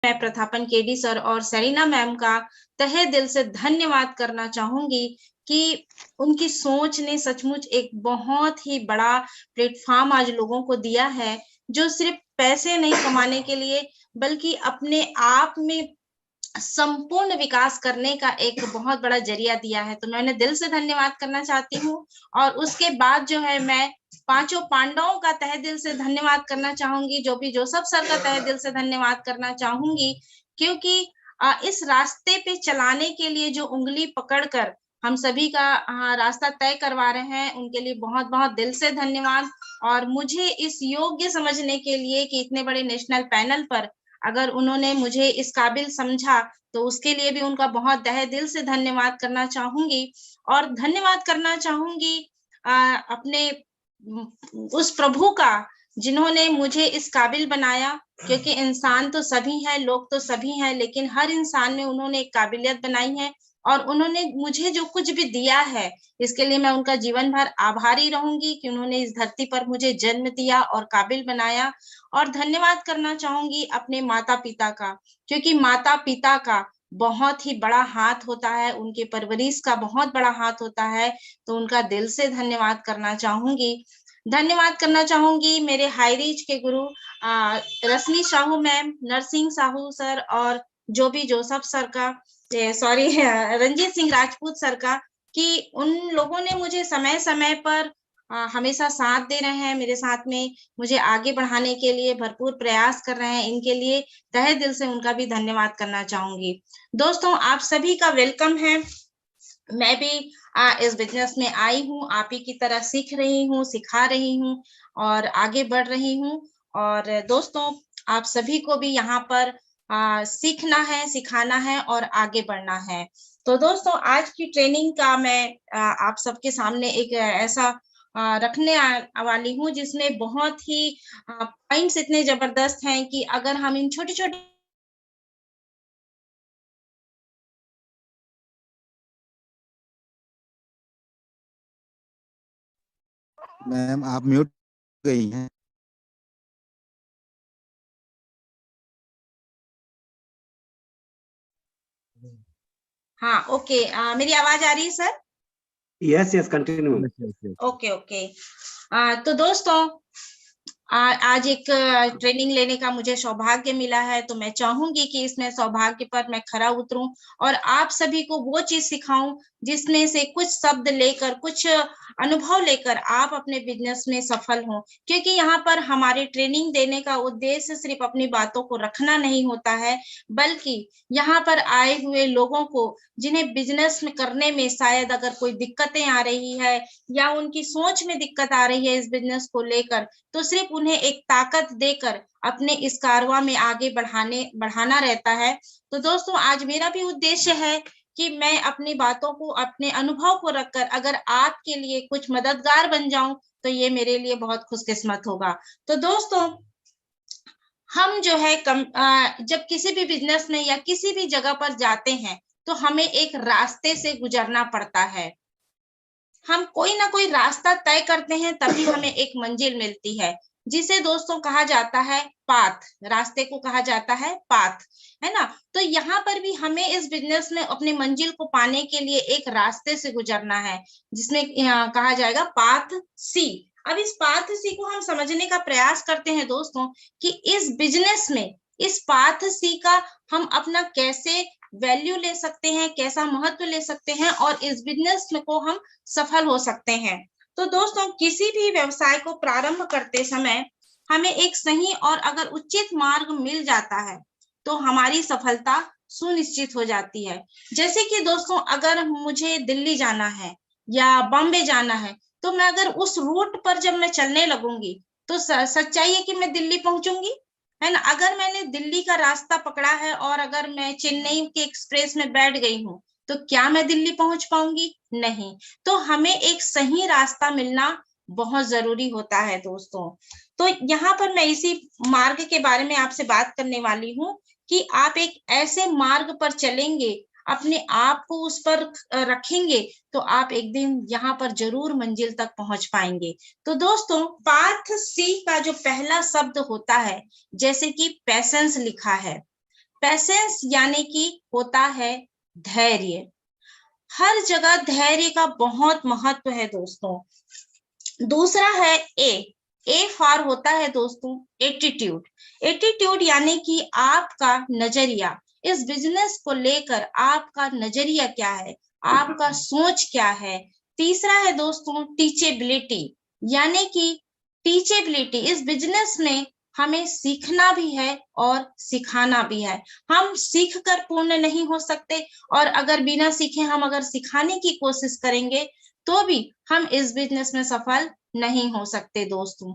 मैं Prathapan KD sir और Selina ma'am का तहे दिल से धन्यवाद करना चाहूंगी कि उनकी सोच ने सचमुच एक बहुत ही बड़ा प्लेटफॉर्म आज लोगों को दिया है, जो सिर्फ पैसे नहीं कमाने के लिए बल्कि अपने आप में संपूर्ण विकास करने का एक बहुत बड़ा जरिया दिया है। तो मैं उन्हें दिल से धन्यवाद करना चाहती हूँ। और उसके बाद जो है मैं पांचों पांडवों का तहे दिल से धन्यवाद करना चाहूंगी, जो भी जोसेफ सर का तहे दिल से धन्यवाद करना चाहूंगी, क्योंकि इस रास्ते पे चलाने के लिए जो उंगली पकड़कर हम सभी का रास्ता तय करवा रहे हैं, उनके लिए बहुत बहुत दिल से धन्यवाद। और मुझे इस योग्य समझने के लिए कि इतने बड़े नेशनल पैनल पर अगर उन्होंने मुझे इस काबिल समझा, तो उसके लिए भी उनका बहुत तहे दिल से धन्यवाद करना चाहूंगी। और धन्यवाद करना चाहूंगी अपने उस प्रभु का, जिन्होंने मुझे इस काबिल बनाया, क्योंकि इंसान तो सभी हैं, लोग तो सभी हैं, लेकिन हर इंसान में उन्होंने एक काबिलियत बनाई है और उन्होंने मुझे जो कुछ भी दिया है, इसके लिए मैं उनका जीवन भर आभारी रहूंगी कि उन्होंने इस धरती पर मुझे जन्म दिया और काबिल बनाया। और धन्यवाद करना चाहूंगी अपने माता पिता का, क्योंकि माता पिता का बहुत ही बड़ा हाथ होता है, उनके परवरिश का बहुत बड़ा हाथ होता है, तो उनका दिल से धन्यवाद करना चाहूंगी। धन्यवाद करना चाहूंगी मेरे हाई रीच के गुरु रश्मि साहू मैम, नरसिंह साहू सर और जो भी जोसेफ सर का, सॉरी रंजीत सिंह राजपूत सर का, कि उन लोगों ने मुझे समय समय पर हमेशा साथ दे रहे हैं, मेरे साथ में मुझे आगे बढ़ाने के लिए भरपूर प्रयास कर रहे हैं। इनके लिए तहे दिल से उनका भी धन्यवाद करना चाहूंगी। दोस्तों, आप सभी का वेलकम है। मैं भी इस बिजनेस में आई हूँ, आप ही की तरह सीख रही हूँ, सिखा रही हूँ और आगे बढ़ रही हूँ। और दोस्तों, आप सभी को भी यहाँ पर सीखना है, सिखाना है और आगे बढ़ना है। तो दोस्तों, आज की ट्रेनिंग का मैं आप सबके सामने एक ऐसा रखने वाली हूँ, जिसमें बहुत ही पॉइंट्स इतने जबरदस्त हैं कि अगर हम इन छोटे छोटे मैम आप म्यूट गई हैं। हाँ, ओके। मेरी आवाज आ रही है sir? Yes continue. Okay okay. तो दोस्तों, आज एक ट्रेनिंग लेने का मुझे सौभाग्य मिला है, तो मैं चाहूंगी कि इसमें सौभाग्य पर मैं खरा उतरूं और आप सभी को वो चीज सिखाऊं जिसमें से कुछ शब्द लेकर, कुछ अनुभव लेकर आप अपने बिजनेस में सफल हों। क्योंकि यहाँ पर हमारे ट्रेनिंग देने का उद्देश्य सिर्फ अपनी बातों को रखना नहीं होता है, बल्कि यहाँ पर आए हुए लोगों को, जिन्हें बिजनेस में करने में शायद अगर कोई दिक्कतें आ रही है या उनकी सोच में दिक्कत आ रही है इस बिजनेस को लेकर, तो सिर्फ उन्हें एक ताकत देकर अपने इस कारवां में आगे बढ़ाना रहता है। तो दोस्तों, आज मेरा भी उद्देश्य है कि मैं अपनी बातों को, अपने अनुभव को रखकर अगर आपके लिए कुछ मददगार बन जाऊं, तो ये मेरे लिए बहुत खुशकिस्मत होगा। तो दोस्तों, हम जो है जब किसी भी बिजनेस में या किसी भी जगह पर जाते हैं, तो हमें एक रास्ते से गुजरना पड़ता है। हम कोई ना कोई रास्ता तय करते हैं, तभी हमें एक मंजिल मिलती है, जिसे दोस्तों कहा जाता है पाथ। रास्ते को कहा जाता है पाथ, है ना? तो यहाँ पर भी हमें इस बिजनेस में अपनी मंजिल को पाने के लिए एक रास्ते से गुजरना है, जिसमें कहा जाएगा पाथ सी। अब इस पाथ सी को हम समझने का प्रयास करते हैं दोस्तों, कि इस बिजनेस में इस पाथ सी का हम अपना कैसे वैल्यू ले सकते हैं, कैसा महत्व ले सकते हैं और इस बिजनेस में को हम सफल हो सकते हैं। तो दोस्तों, किसी भी व्यवसाय को प्रारंभ करते समय हमें एक सही और अगर उचित मार्ग मिल जाता है, तो हमारी सफलता सुनिश्चित हो जाती है। जैसे कि दोस्तों, अगर मुझे दिल्ली जाना है या बॉम्बे जाना है, तो मैं अगर उस रूट पर जब मैं चलने लगूंगी, तो सच्चाई है कि मैं दिल्ली पहुंचूंगी, है ना? अगर मैंने दिल्ली का रास्ता पकड़ा है और अगर मैं चेन्नई के एक्सप्रेस में बैठ गई हूँ, तो क्या मैं दिल्ली पहुंच पाऊंगी? नहीं। तो हमें एक सही रास्ता मिलना बहुत जरूरी होता है दोस्तों। तो यहाँ पर मैं इसी मार्ग के बारे में आपसे बात करने वाली हूँ कि आप एक ऐसे मार्ग पर चलेंगे, अपने आप को उस पर रखेंगे, तो आप एक दिन यहाँ पर जरूर मंजिल तक पहुंच पाएंगे। तो दोस्तों, पाथ सी का जो पहला शब्द होता है, जैसे कि पैशंस लिखा है, पेशेंस यानी कि होता है धैर्य। हर जगह धैर्य का बहुत महत्व है दोस्तों। दूसरा है ए फॉर होता है दोस्तों एटीट्यूड। एटीट्यूड यानी कि आपका नजरिया, इस बिजनेस को लेकर आपका नजरिया क्या है, आपका सोच क्या है। तीसरा है दोस्तों टीचेबिलिटी, यानी कि टीचेबिलिटी, इस बिजनेस में हमें सीखना भी है और सिखाना भी है। हम सीख कर पूर्ण नहीं हो सकते, और अगर बिना सीखे हम अगर सिखाने की कोशिश करेंगे तो भी हम इस बिजनेस में सफल नहीं हो सकते दोस्तों।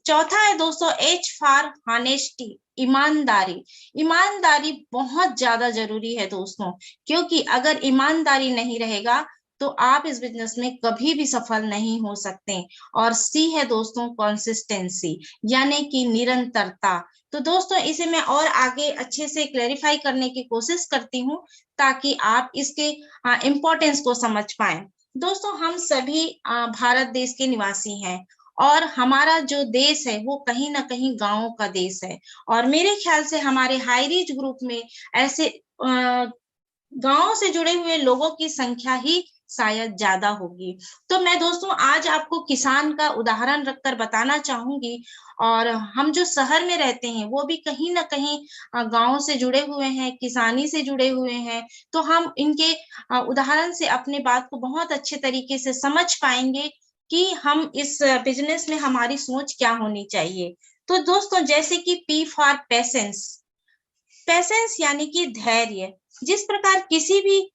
चौथा है दोस्तों एच फॉर हॉनेस्टी, ईमानदारी। ईमानदारी बहुत ज्यादा जरूरी है दोस्तों, क्योंकि अगर ईमानदारी नहीं रहेगा तो आप इस बिजनेस में कभी भी सफल नहीं हो सकते। और सी है दोस्तों कंसिस्टेंसी, यानी कि निरंतरता। तो दोस्तों इसे मैं और आगे अच्छे से क्लैरिफाई करने की कोशिश करती हूँ ताकि आप इसके इम्पोर्टेंस को समझ पाए। दोस्तों हम सभी भारत देश के निवासी हैं, और हमारा जो देश है वो कहीं ना कहीं गांवों का देश है, और मेरे ख्याल से हमारे हाई रिच ग्रुप में ऐसे गांवों से जुड़े हुए लोगों की संख्या ही शायद ज्यादा होगी। तो मैं दोस्तों आज आपको किसान का उदाहरण रखकर बताना चाहूंगी, और हम जो शहर में रहते हैं वो भी कहीं ना कहीं गांव से जुड़े हुए हैं, किसानी से जुड़े हुए हैं। तो हम इनके उदाहरण से अपने बात को बहुत अच्छे तरीके से समझ पाएंगे कि हम इस बिजनेस में हमारी सोच क्या होनी चाहिए। तो दोस्तों जैसे कि पी फॉर पेशेंस, पेशेंस यानी कि धैर्य। जिस प्रकार किसी भी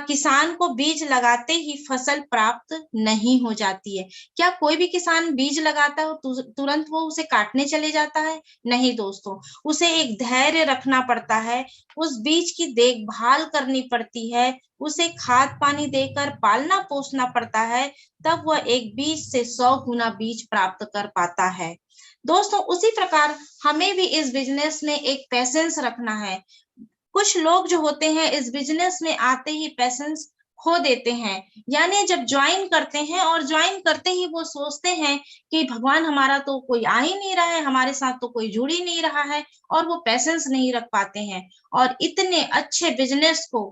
किसान को बीज लगाते ही फसल प्राप्त नहीं हो जाती है। क्या कोई भी किसान बीज लगाता है तुरंत वो उसे काटने चले जाता है? नहीं दोस्तों, उसे एक धैर्य रखना पड़ता है, उस बीज की देखभाल करनी पड़ती है, उसे खाद पानी देकर पालना पोसना पड़ता है, तब वह एक बीज से 100 गुना बीज प्राप्त कर पाता है। दोस्तों उसी प्रकार हमें भी इस बिजनेस में एक पेशेंस रखना है। कुछ लोग जो होते हैं इस बिजनेस में आते ही पेशेंस खो देते हैं, यानी जब ज्वाइन करते हैं और ज्वाइन करते ही वो सोचते हैं कि भगवान हमारा तो कोई आ ही नहीं रहा है, हमारे साथ तो कोई जुड़ ही नहीं रहा है, और वो पेशेंस नहीं रख पाते हैं। और इतने अच्छे बिजनेस को,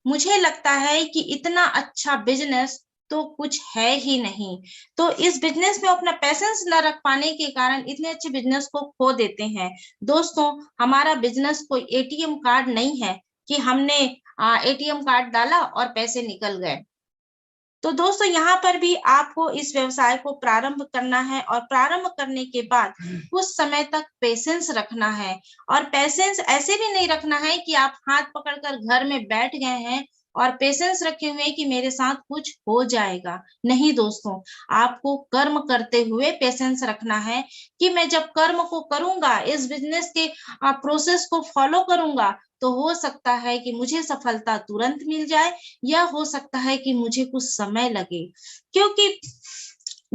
मुझे लगता है कि इतना अच्छा बिजनेस तो कुछ है ही नहीं। तो इस बिजनेस में अपना पैसेंस न रख पाने के कारण इतने अच्छे बिजनेस को खो देते हैं। दोस्तों हमारा बिजनेस कोई एटीएम कार्ड नहीं है कि हमने एटीएम कार्ड डाला और पैसे निकल गए। तो दोस्तों यहाँ पर भी आपको इस व्यवसाय को प्रारंभ करना है, और प्रारंभ करने के बाद कुछ समय तक पेशेंस रखना है। और पेशेंस ऐसे भी नहीं रखना है कि आप हाथ पकड़कर घर में बैठ गए हैं और पेशेंस रखे हुए कि मेरे साथ कुछ हो जाएगा। नहीं दोस्तों, आपको कर्म करते हुए पेशेंस रखना है कि मैं जब कर्म को करूंगा, इस बिजनेस के प्रोसेस को फॉलो करूंगा, तो हो सकता है कि मुझे सफलता तुरंत मिल जाए, या हो सकता है कि मुझे कुछ समय लगे। क्योंकि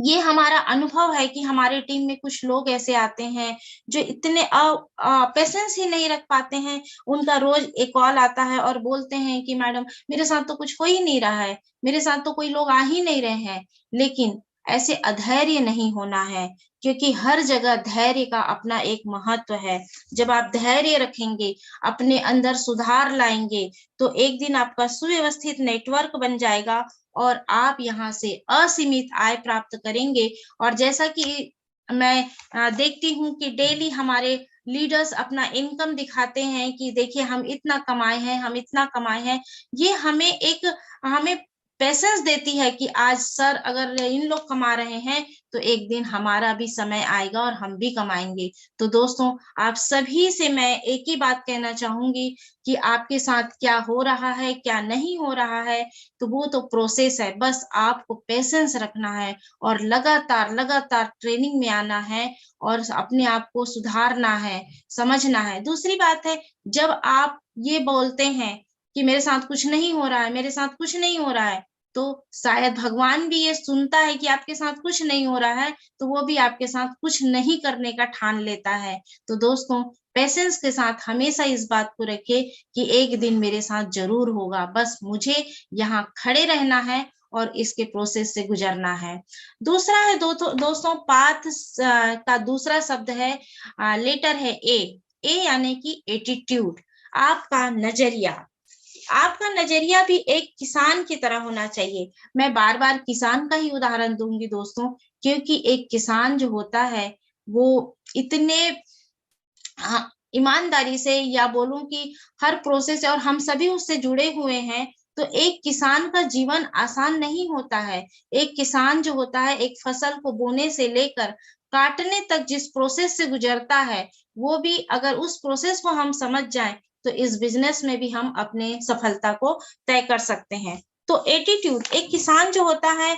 ये हमारा अनुभव है कि हमारे टीम में कुछ लोग ऐसे आते हैं जो इतने पेशेंस ही नहीं रख पाते हैं। उनका रोज एक कॉल आता है और बोलते हैं कि मैडम मेरे साथ तो कुछ हो ही नहीं रहा है, मेरे साथ तो कोई लोग आ ही नहीं रहे हैं। लेकिन ऐसे अधैर्य नहीं होना है, क्योंकि हर जगह धैर्य का अपना एक महत्व है। जब आप धैर्य रखेंगे, अपने अंदर सुधार लाएंगे, तो एक दिन आपका सुव्यवस्थित नेटवर्क बन जाएगा और आप यहाँ से असीमित आय प्राप्त करेंगे। और जैसा कि मैं देखती हूँ कि डेली हमारे लीडर्स अपना इनकम दिखाते हैं कि देखिए हम इतना कमाए हैं, हम इतना कमाए हैं। ये हमें पेशेंस देती है कि आज सर अगर इन लोग कमा रहे हैं तो एक दिन हमारा भी समय आएगा और हम भी कमाएंगे। तो दोस्तों आप सभी से मैं एक ही बात कहना चाहूंगी कि आपके साथ क्या हो रहा है, क्या नहीं हो रहा है, तो वो तो प्रोसेस है। बस आपको पेशेंस रखना है और लगातार ट्रेनिंग में आना है और अपने आप को सुधारना है, समझना है। दूसरी बात है, जब आप ये बोलते हैं कि मेरे साथ कुछ नहीं हो रहा है, मेरे साथ कुछ नहीं हो रहा है, तो शायद भगवान भी ये सुनता है कि आपके साथ कुछ नहीं हो रहा है, तो वो भी आपके साथ कुछ नहीं करने का ठान लेता है। तो दोस्तों पेशेंस के साथ हमेशा इस बात को रखिए कि एक दिन मेरे साथ जरूर होगा, बस मुझे यहाँ खड़े रहना है और इसके प्रोसेस से गुजरना है। दूसरा है दोस्तों पाथ का दूसरा शब्द है, लेटर है ए। ए यानी कि एटीट्यूड, आपका नजरिया। आपका नजरिया भी एक किसान की तरह होना चाहिए। मैं बार बार किसान का ही उदाहरण दूंगी दोस्तों, क्योंकि एक किसान जो होता है वो इतने ईमानदारी से, या बोलूं कि हर प्रोसेस से, और हम सभी उससे जुड़े हुए हैं, तो एक किसान का जीवन आसान नहीं होता है। एक किसान जो होता है एक फसल को बोने से लेकर काटने तक जिस प्रोसेस से गुजरता है, वो भी अगर उस प्रोसेस को हम समझ जाएं तो इस बिजनेस में भी हम अपने सफलता को तय कर सकते हैं। तो एटीट्यूड, एक किसान जो होता है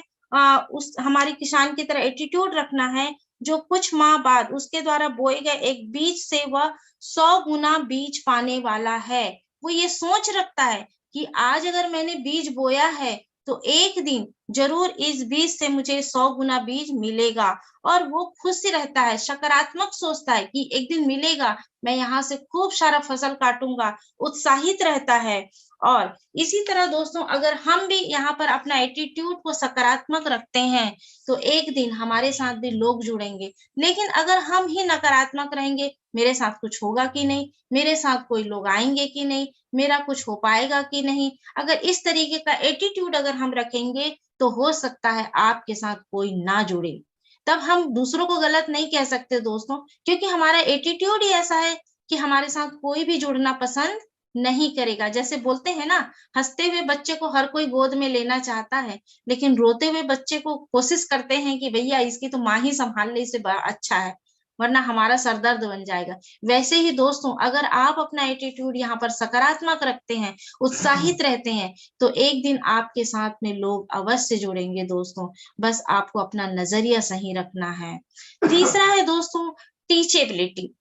उस हमारी किसान की तरह एटीट्यूड रखना है, जो कुछ माह बाद उसके द्वारा बोए गए एक बीज से वह 100 गुना बीज पाने वाला है। वो ये सोच रखता है कि आज अगर मैंने बीज बोया है तो एक दिन जरूर इस बीज से मुझे 100 गुना बीज मिलेगा, और वो खुश रहता है, सकारात्मक सोचता है कि एक दिन मिलेगा, मैं यहाँ से खूब सारा फसल काटूंगा, उत्साहित रहता है। और इसी तरह दोस्तों, अगर हम भी यहाँ पर अपना एटीट्यूड को सकारात्मक रखते हैं तो एक दिन हमारे साथ भी लोग जुड़ेंगे। लेकिन अगर हम ही नकारात्मक रहेंगे, मेरे साथ कुछ होगा कि नहीं, मेरे साथ कोई लोग आएंगे कि नहीं, मेरा कुछ हो पाएगा कि नहीं, अगर इस तरीके का एटीट्यूड अगर हम रखेंगे तो हो सकता है आपके साथ कोई ना जुड़े। तब हम दूसरों को गलत नहीं कह सकते दोस्तों, क्योंकि हमारा एटीट्यूड ही ऐसा है कि हमारे साथ कोई भी जुड़ना पसंद नहीं करेगा। जैसे बोलते हैं ना, हंसते हुए बच्चे को हर कोई गोद में लेना चाहता है, लेकिन रोते हुए बच्चे को कोशिश करते हैं कि भैया इसकी तो माँ ही संभाल ले, इसे अच्छा है, वरना हमारा सरदर्द बन जाएगा। वैसे ही दोस्तों, अगर आप अपना एटीट्यूड यहाँ पर सकारात्मक रखते हैं, उत्साहित रहते हैं, तो एक दिन आपके साथ में लोग अवश्य जुड़ेंगे दोस्तों। बस आपको अपना नजरिया सही रखना है। तीसरा है दोस्तों टीचेबिलिटी।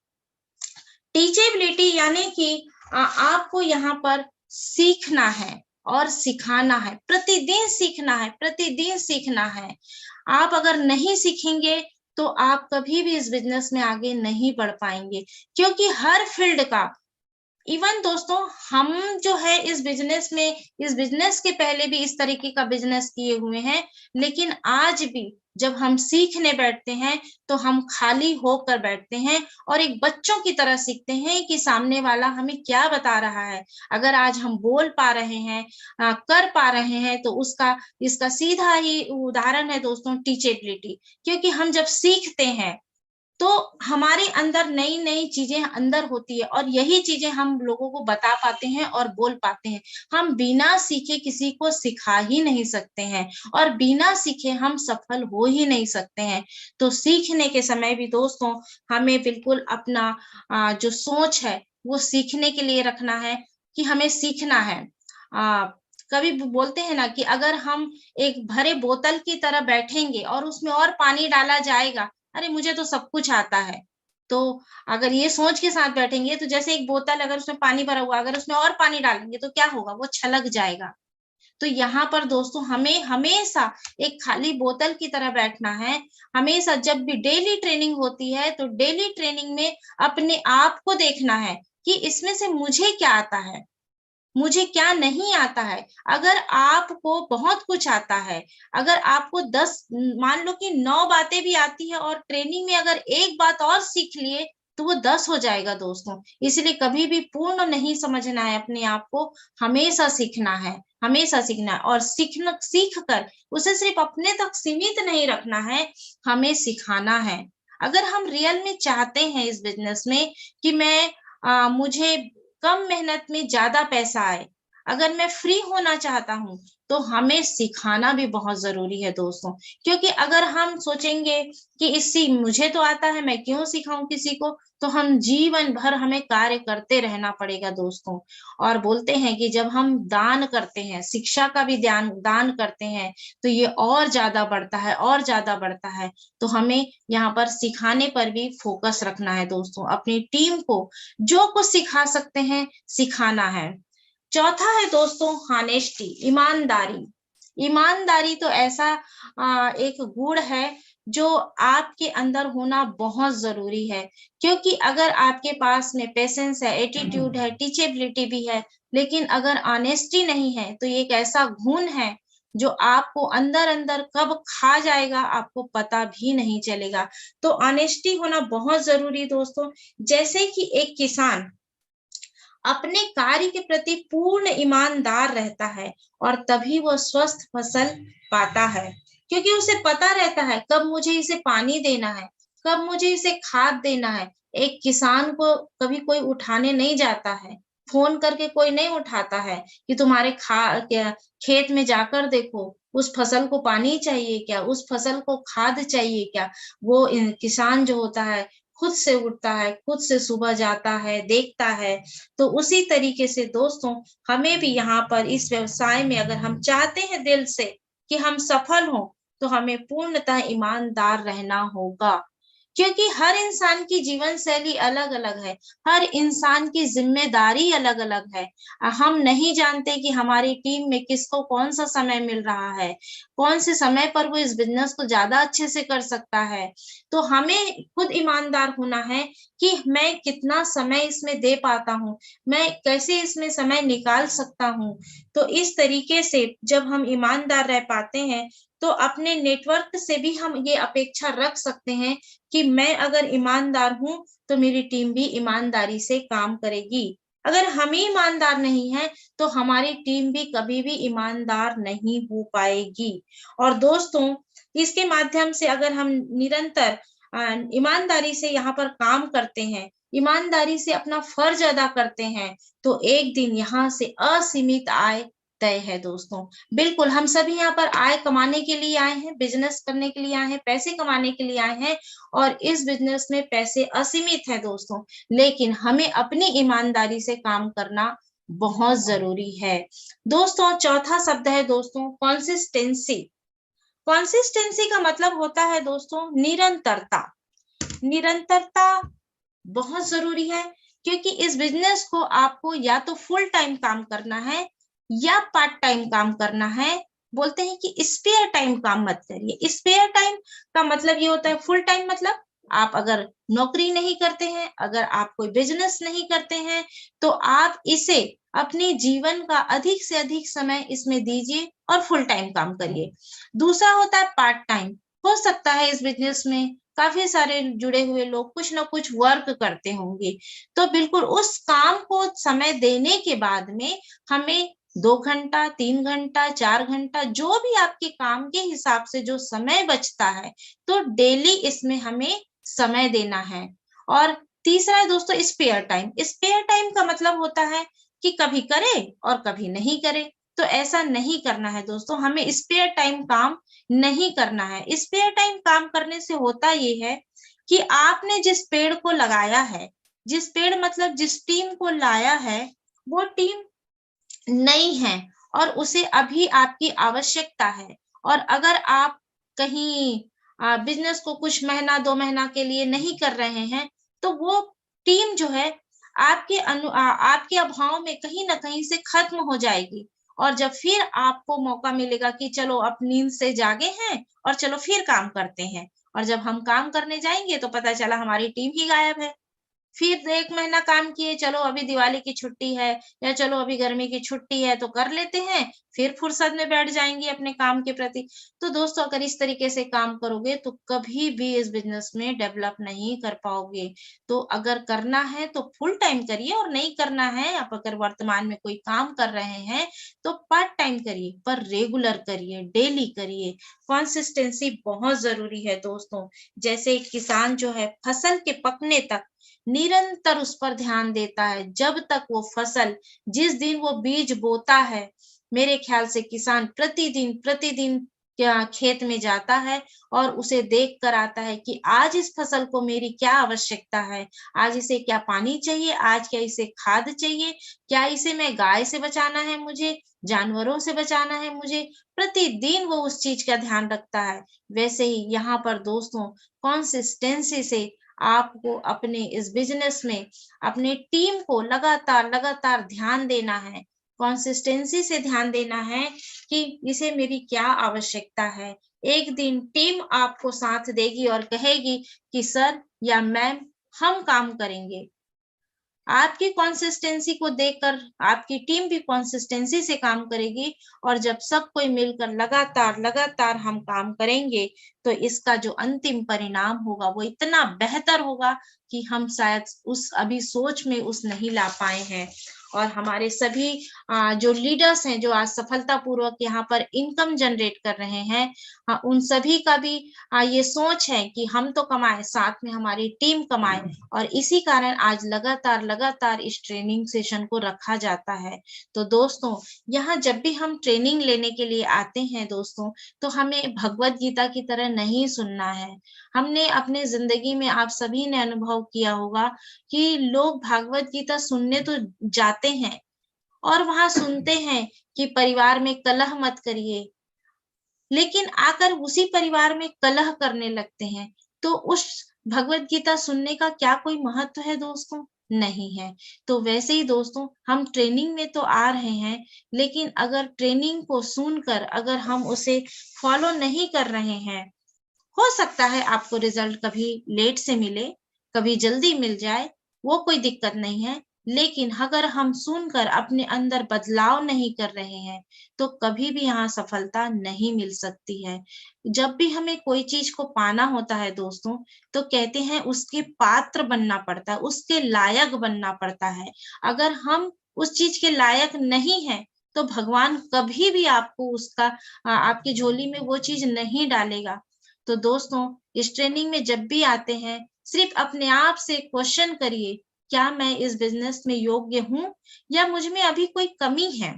टीचेबिलिटी यानी कि आपको यहाँ पर सीखना है और सिखाना है, प्रतिदिन सीखना है, प्रतिदिन सीखना है। आप अगर नहीं सीखेंगे तो आप कभी भी इस बिजनेस में आगे नहीं बढ़ पाएंगे, क्योंकि हर फील्ड का, इवन दोस्तों हम जो है इस बिजनेस के पहले भी इस तरीके का बिजनेस किए हुए हैं, लेकिन आज भी जब हम सीखने बैठते हैं तो हम खाली होकर बैठते हैं और एक बच्चों की तरह सीखते हैं कि सामने वाला हमें क्या बता रहा है। अगर आज हम बोल पा रहे हैं, कर पा रहे हैं, तो इसका सीधा ही उदाहरण है दोस्तों टीचेबिलिटी। क्योंकि हम जब सीखते हैं तो हमारे अंदर नई नई चीजें अंदर होती है, और यही चीजें हम लोगों को बता पाते हैं और बोल पाते हैं। हम बिना सीखे किसी को सिखा ही नहीं सकते हैं, और बिना सीखे हम सफल हो ही नहीं सकते हैं। तो सीखने के समय भी दोस्तों हमें बिल्कुल अपना जो सोच है वो सीखने के लिए रखना है कि हमें सीखना है। कभी बोलते हैं ना कि अगर हम एक भरे बोतल की तरह बैठेंगे और उसमें और पानी डाला जाएगा, अरे मुझे तो सब कुछ आता है, तो अगर ये सोच के साथ बैठेंगे तो जैसे एक बोतल अगर उसमें पानी भरा हुआ, अगर उसमें और पानी डालेंगे तो क्या होगा, वो छलक जाएगा। तो यहाँ पर दोस्तों हमें हमेशा एक खाली बोतल की तरह बैठना है। हमेशा जब भी डेली ट्रेनिंग होती है तो डेली ट्रेनिंग में अपने आप को देखना है कि इसमें से मुझे क्या आता है, मुझे क्या नहीं आता है। अगर आपको बहुत कुछ आता है, अगर आपको 10, मान लो कि 9 बातें भी आती है और ट्रेनिंग में अगर एक बात और सीख लिए तो वो 10 हो जाएगा दोस्तों। इसलिए कभी भी पूर्ण नहीं समझना है अपने आप को, हमेशा सीखना है, हमेशा सीखना है। और सीख कर उसे सिर्फ अपने तक सीमित नहीं रखना है, हमें सिखाना है। अगर हम रियल में चाहते हैं इस बिजनेस में कि मुझे कम मेहनत में ज्यादा पैसा आए, अगर मैं फ्री होना चाहता हूँ, तो हमें सिखाना भी बहुत जरूरी है दोस्तों। क्योंकि अगर हम सोचेंगे कि इससे मुझे तो आता है, मैं क्यों सिखाऊं किसी को, तो हम जीवन भर हमें कार्य करते रहना पड़ेगा दोस्तों। और बोलते हैं कि जब हम दान करते हैं, शिक्षा का भी दान करते हैं, तो ये और ज्यादा बढ़ता है, और ज्यादा बढ़ता है। तो हमें यहाँ पर सिखाने पर भी फोकस रखना है दोस्तों। अपनी टीम को जो कुछ सिखा सकते हैं सिखाना है। चौथा है दोस्तों हॉनेस्टी, ईमानदारी। ईमानदारी तो ऐसा एक गुण है जो आपके अंदर होना बहुत जरूरी है। क्योंकि अगर आपके पास में पेशेंस है, एटीट्यूड है, टीचेबिलिटी भी है, लेकिन अगर ऑनेस्टी नहीं है, तो ये एक ऐसा गुण है जो आपको अंदर अंदर कब खा जाएगा आपको पता भी नहीं चलेगा। तो ऑनेस्टी होना बहुत जरूरी दोस्तों। जैसे कि एक किसान अपने कार्य के प्रति पूर्ण ईमानदार रहता है और तभी वो स्वस्थ फसल पाता है, क्योंकि उसे पता रहता है कब मुझे इसे पानी देना है, कब मुझे इसे खाद देना है। एक किसान को कभी कोई उठाने नहीं जाता है, फोन करके कोई नहीं उठाता है कि तुम्हारे क्या खेत में जाकर देखो, उस फसल को पानी चाहिए क्या, उस फसल को खाद चाहिए क्या। वो किसान जो होता है खुद से उठता है, खुद से सुबह जाता है, देखता है। तो उसी तरीके से दोस्तों हमें भी यहाँ पर इस व्यवसाय में अगर हम चाहते हैं दिल से कि हम सफल हों, तो हमें पूर्णतः ईमानदार रहना होगा, क्योंकि हर इंसान की जीवन शैली अलग अलग है, हर इंसान की जिम्मेदारी अलग अलग है। हम नहीं जानते कि हमारी टीम में किसको कौन सा समय मिल रहा है, कौन से समय पर वो इस बिजनेस को ज्यादा अच्छे से कर सकता है। तो हमें खुद ईमानदार होना है कि मैं कितना समय इसमें दे पाता हूँ, मैं कैसे इसमें समय निकाल सकता हूँ। तो इस तरीके से जब हम ईमानदार रह पाते हैं, तो अपने नेटवर्क से भी हम ये अपेक्षा रख सकते हैं कि मैं अगर ईमानदार हूँ तो मेरी टीम भी ईमानदारी से काम करेगी। अगर हम ही ईमानदार नहीं है तो हमारी टीम भी कभी भी ईमानदार नहीं हो पाएगी। और दोस्तों इसके माध्यम से अगर हम निरंतर ईमानदारी से यहाँ पर काम करते हैं, ईमानदारी से अपना फर्ज अदा करते हैं, तो एक दिन यहाँ से असीमित आय तय है दोस्तों। बिल्कुल हम सभी यहाँ पर आय कमाने के लिए आए हैं, बिजनेस करने के लिए आए हैं, पैसे कमाने के लिए आए हैं, और इस बिजनेस में पैसे असीमित है दोस्तों। लेकिन हमें अपनी ईमानदारी से काम करना बहुत जरूरी है दोस्तों। चौथा शब्द है दोस्तों कंसिस्टेंसी। कंसिस्टेंसी का मतलब होता है दोस्तों निरंतरता। निरंतरता बहुत जरूरी है, क्योंकि इस बिजनेस को आपको या तो फुल टाइम काम करना है या पार्ट टाइम काम करना है। बोलते हैं कि स्पेयर टाइम काम मत करिए। स्पेयर टाइम का मतलब ये होता है, फुल टाइम मतलब आप अगर नौकरी नहीं करते हैं, अगर आप कोई बिजनेस नहीं करते हैं, तो आप इसे अपने जीवन का अधिक से अधिक समय इसमें दीजिए और फुल टाइम काम करिए। दूसरा होता है पार्ट टाइम। हो सकता है इस बिजनेस में काफी सारे जुड़े हुए लोग कुछ ना कुछ वर्क करते होंगे, तो बिल्कुल उस काम को समय देने के बाद में हमें 2 घंटा, 3 घंटा, 4 घंटा, जो भी आपके काम के हिसाब से जो समय बचता है, तो डेली इसमें हमें समय देना है। और तीसरा है दोस्तों स्पेयर टाइम। स्पेयर टाइम का मतलब होता है कि कभी करे और कभी नहीं करे। तो ऐसा नहीं करना है दोस्तों, हमें स्पेयर टाइम काम नहीं करना है। स्पेयर टाइम काम करने से होता ये है कि आपने जिस पेड़ को लगाया है, जिस पेड़ मतलब जिस टीम को लाया है, वो टीम नहीं है और उसे अभी आपकी आवश्यकता है। और अगर आप कहीं बिजनेस को कुछ महीना 2 महीना के लिए नहीं कर रहे हैं, तो वो टीम जो है आपके अभाव में कहीं ना कहीं से खत्म हो जाएगी। और जब फिर आपको मौका मिलेगा कि चलो अब नींद से जागे हैं और चलो फिर काम करते हैं, और जब हम काम करने जाएंगे तो पता चला हमारी टीम ही गायब है। फिर 1 महीना काम किए, चलो अभी दिवाली की छुट्टी है या चलो अभी गर्मी की छुट्टी है तो कर लेते हैं, फिर फुर्सत में बैठ जाएंगे अपने काम के प्रति। तो दोस्तों अगर इस तरीके से काम करोगे तो कभी भी इस बिजनेस में डेवलप नहीं कर पाओगे। तो अगर करना है तो फुल टाइम करिए, और नहीं करना है, आप अगर वर्तमान में कोई काम कर रहे हैं तो पार्ट टाइम करिए, पर रेगुलर करिए, डेली करिए। कंसिस्टेंसी बहुत जरूरी है दोस्तों। जैसे एक किसान जो है फसल के पकने तक निरंतर उस पर ध्यान देता है, जब तक वो फसल, जिस दिन वो बीज बोता है, मेरे ख्याल से किसान प्रतिदिन प्रतिदिन क्या खेत में जाता है और उसे देख कर आता है कि आज इस फसल को मेरी क्या आवश्यकता है, आज इसे क्या पानी चाहिए, आज क्या इसे खाद चाहिए, क्या इसे मैं गाय से बचाना है, मुझे जानवरों से बचाना है मुझे। प्रतिदिन वो उस चीज का ध्यान रखता है। वैसे ही यहाँ पर दोस्तों कॉन्सिस्टेंसी से आपको अपने इस बिजनेस में अपने टीम को लगातार लगातार ध्यान देना है, कंसिस्टेंसी से ध्यान देना है कि इसे मेरी क्या आवश्यकता है। एक दिन टीम आपको साथ देगी और कहेगी कि सर या मैम हम काम करेंगे। आपकी कंसिस्टेंसी को देखकर आपकी टीम भी कंसिस्टेंसी से काम करेगी, और जब सब कोई मिलकर लगातार लगातार हम काम करेंगे तो इसका जो अंतिम परिणाम होगा वो इतना बेहतर होगा कि हम शायद उस अभी सोच में उस नहीं ला पाए हैं। और हमारे सभी जो लीडर्स हैं जो आज सफलतापूर्वक यहाँ पर इनकम जनरेट कर रहे हैं, उन सभी का भी ये सोच है कि हम तो कमाएं, साथ में हमारी टीम कमाए, और इसी कारण आज लगातार लगातार इस ट्रेनिंग सेशन को रखा जाता है। तो दोस्तों, यहाँ जब भी हम ट्रेनिंग लेने के लिए आते हैं दोस्तों, तो हमें भगवत गीता की तरह नहीं सुनना है। हमने अपने जिंदगी में, आप सभी ने अनुभव किया होगा कि लोग भागवत गीता सुनने तो जाते हैं और वहां सुनते हैं कि परिवार में कलह मत करिए, लेकिन आकर उसी परिवार में कलह करने लगते हैं। तो उस भगवत गीता सुनने का क्या कोई महत्व है दोस्तों? नहीं है। तो वैसे ही दोस्तों, हम ट्रेनिंग में तो आ रहे हैं, लेकिन अगर ट्रेनिंग को सुनकर अगर हम उसे फॉलो नहीं कर रहे हैं, हो सकता है आपको रिजल्ट कभी लेट से मिले, कभी जल्दी मिल जाए, वो कोई दिक्कत नहीं है। लेकिन अगर हम सुनकर अपने अंदर बदलाव नहीं कर रहे हैं, तो कभी भी यहाँ सफलता नहीं मिल सकती है। जब भी हमें कोई चीज को पाना होता है दोस्तों, तो कहते हैं उसके पात्र बनना पड़ता है, उसके लायक बनना पड़ता है। अगर हम उस चीज के लायक नहीं है, तो भगवान कभी भी आपको उसका आपकी झोली में वो चीज नहीं डालेगा। तो दोस्तों, इस ट्रेनिंग में जब भी आते हैं, सिर्फ अपने आप से क्वेश्चन करिए, क्या मैं इस बिजनेस में योग्य हूँ या मुझ में अभी कोई कमी है?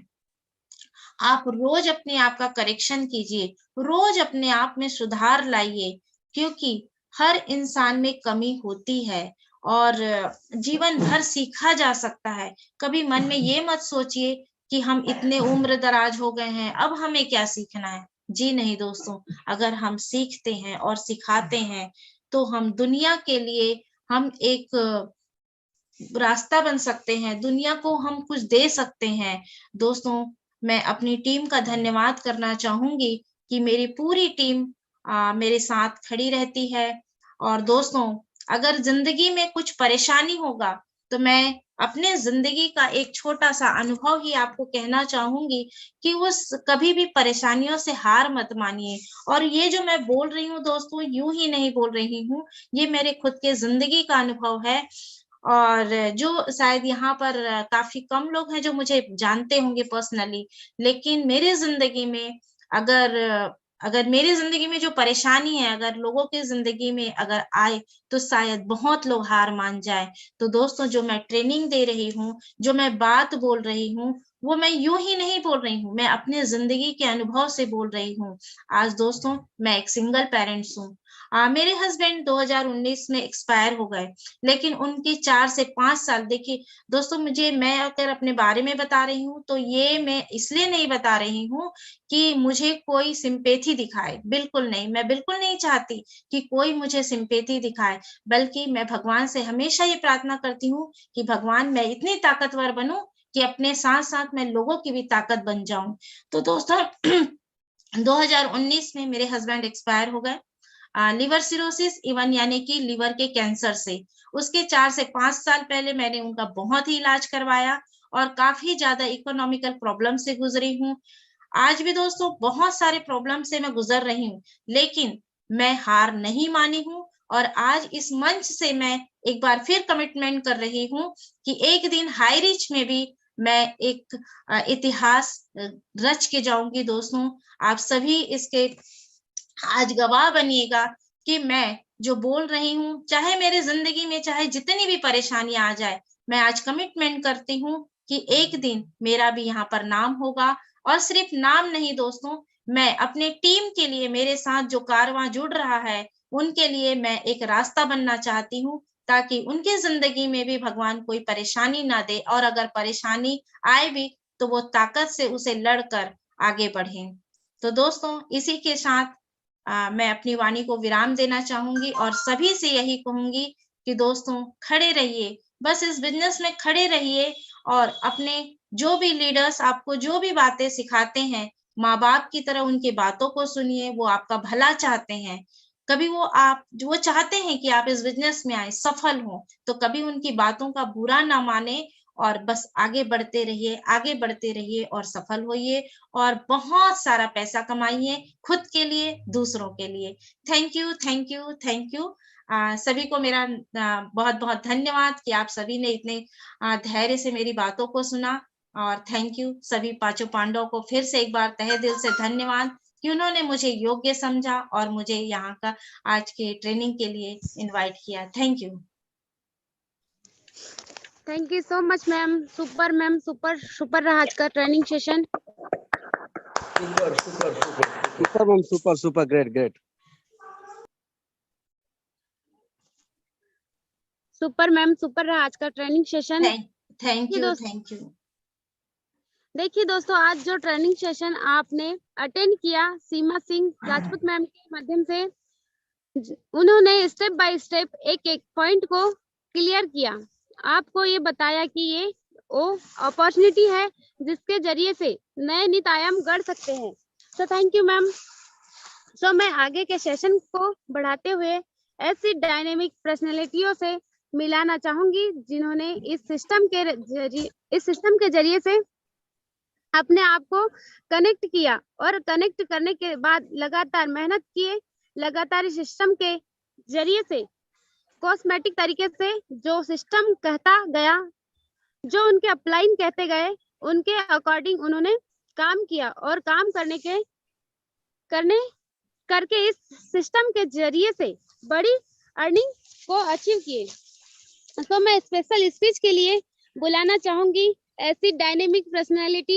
आप रोज अपने आप का करेक्शन कीजिए, रोज अपने आप में सुधार लाइए, क्योंकि हर इंसान में कमी होती है और जीवन भर सीखा जा सकता है। कभी मन में ये मत सोचिए कि हम इतने उम्र दराज हो गए हैं, अब हमें क्या सीखना है। जी नहीं दोस्तों, अगर हम सीखते हैं और सिखाते हैं, तो हम दुनिया के लिए हम एक रास्ता बन सकते हैं, दुनिया को हम कुछ दे सकते हैं। दोस्तों, मैं अपनी टीम का धन्यवाद करना चाहूंगी कि मेरी पूरी टीम मेरे साथ खड़ी रहती है। और दोस्तों, अगर जिंदगी में कुछ परेशानी होगा, तो मैं अपने जिंदगी का एक छोटा सा अनुभव ही आपको कहना चाहूंगी कि उस कभी भी परेशानियों से हार मत मानिए। और ये जो मैं बोल रही हूँ दोस्तों, यूं ही नहीं बोल रही हूँ, ये मेरे खुद के जिंदगी का अनुभव है। और जो शायद यहाँ पर काफ़ी कम लोग हैं जो मुझे जानते होंगे पर्सनली, लेकिन मेरी ज़िंदगी में अगर अगर मेरी ज़िंदगी में जो परेशानी है, अगर लोगों की ज़िंदगी में अगर आए, तो शायद बहुत लोग हार मान जाएँ। तो दोस्तों, जो मैं ट्रेनिंग दे रही हूँ, जो मैं बात बोल रही हूँ, वो मैं यूँ ही नहीं बोल रही हूँ, मैं अपने ज़िंदगी के अनुभव से बोल रही हूँ। आज दोस्तों, मैं एक सिंगल पेरेंट्स हूँ। मेरे हस्बैंड 2019 में एक्सपायर हो गए, लेकिन उनके 4 से 5 साल, देखिए दोस्तों, मैं अगर अपने बारे में बता रही हूँ, तो ये मैं इसलिए नहीं बता रही हूँ कि मुझे कोई सिम्पैथी दिखाए, बिल्कुल नहीं। मैं बिल्कुल नहीं चाहती कि कोई मुझे सिम्पैथी दिखाए, बल्कि मैं भगवान से हमेशा ये प्रार्थना करती हूँ कि भगवान, मैं इतनी ताकतवर बनूँ कि अपने साथ-साथ मैं लोगों की भी ताकत बन जाऊँ। तो दोस्तों 2019 में मेरे हस्बैंड एक्सपायर हो गए, लिवर सिरोसिस, इवन यानी कि लिवर के कैंसर से। उसके 4 से 5 साल पहले मैंने उनका बहुत ही इलाज करवाया और काफ़ी ज़्यादा इकोनॉमिकल प्रॉब्लम से गुज़री हूँ। आज भी दोस्तों बहुत सारे प्रॉब्लम से मैं गुज़र रही हूँ, लेकिन मैं हार नहीं मानी हूँ, और आज इस मंच से मैं एक बार फिर कमिटमेंट कर रही हूँ कि एक दिन हाई रिच में भी मैं एक इतिहास रच के जाऊँगी दोस्तों। आप सभी इसके आज गवाह बनिएगा कि मैं जो बोल रही हूँ, चाहे मेरी ज़िंदगी में चाहे जितनी भी परेशानियाँ आ जाए, मैं आज कमिटमेंट करती हूँ कि एक दिन मेरा भी यहाँ पर नाम होगा। और सिर्फ नाम नहीं दोस्तों, मैं अपने टीम के लिए, मेरे साथ जो कारवां जुड़ रहा है, उनके लिए मैं एक रास्ता बनना चाहती हूँ, ताकि उनकी ज़िंदगी में भी भगवान कोई परेशानी ना दे, और अगर परेशानी आए भी, तो वो ताकत से उसे लड़कर आगे बढ़ें। तो दोस्तों, इसी के साथ मैं अपनी वाणी को विराम देना चाहूंगी और सभी से यही कहूंगी कि दोस्तों, खड़े रहिए, बस इस बिजनेस में खड़े रहिए, और अपने जो भी लीडर्स आपको जो भी बातें सिखाते हैं, माँ बाप की तरह उनकी बातों को सुनिए, वो आपका भला चाहते हैं। कभी वो चाहते हैं कि आप इस बिजनेस में आए, सफल हो, तो कभी उनकी बातों का बुरा ना माने और बस आगे बढ़ते रहिए और सफल होइए और बहुत सारा पैसा कमाइए खुद के लिए, दूसरों के लिए। Thank you, thank you, thank you. सभी को मेरा बहुत-बहुत धन्यवाद कि आप सभी ने इतने धैर्य से मेरी बातों को सुना और थैंक यू सभी पांचों पांडवों को फिर से एक बार तहे दिल से धन्यवाद कि उन्होंने मुझे योग्य समझा और मुझे यहाँ का आज के ट्रेनिंग के लिए इनवाइट किया। Thank you. Thank you so much ma'am, super रहा आज का training session. Super, ma'am. Super. Great. Super ma'am, super रहा आज का ट्रेनिंग सेशन। Thank you. देखिए दोस्तों, आज जो ट्रेनिंग सेशन आपने अटेंड किया सीमा सिंह राजपूत मैम के माध्यम से, उन्होंने स्टेप बाय स्टेप एक पॉइंट को क्लियर किया, आपको ये बताया कि ये वो अपॉर्चुनिटी है जिसके जरिए से नए नित आयाम गढ़ सकते हैं। So thank you ma'am. So मैं आगे के सेशन को बढ़ाते हुए ऐसी डायनेमिक पर्सनैलिटियों से मिलाना चाहूंगी जिन्होंने इस सिस्टम के जरिए से अपने आप को कनेक्ट किया और कनेक्ट करने के बाद लगातार मेहनत किए, लगातार इस सिस्टम के जरिए से कॉस्मेटिक तरीके से जो सिस्टम कहता गया, जो उनके अपलाइन कहते गए, उनके अकॉर्डिंग उन्होंने काम किया और काम करके इस सिस्टम के जरिए से बड़ी अर्निंग को अचीव किए। तो मैं स्पेशल स्पीच के लिए बुलाना चाहूंगी ऐसी डायनेमिक पर्सनालिटी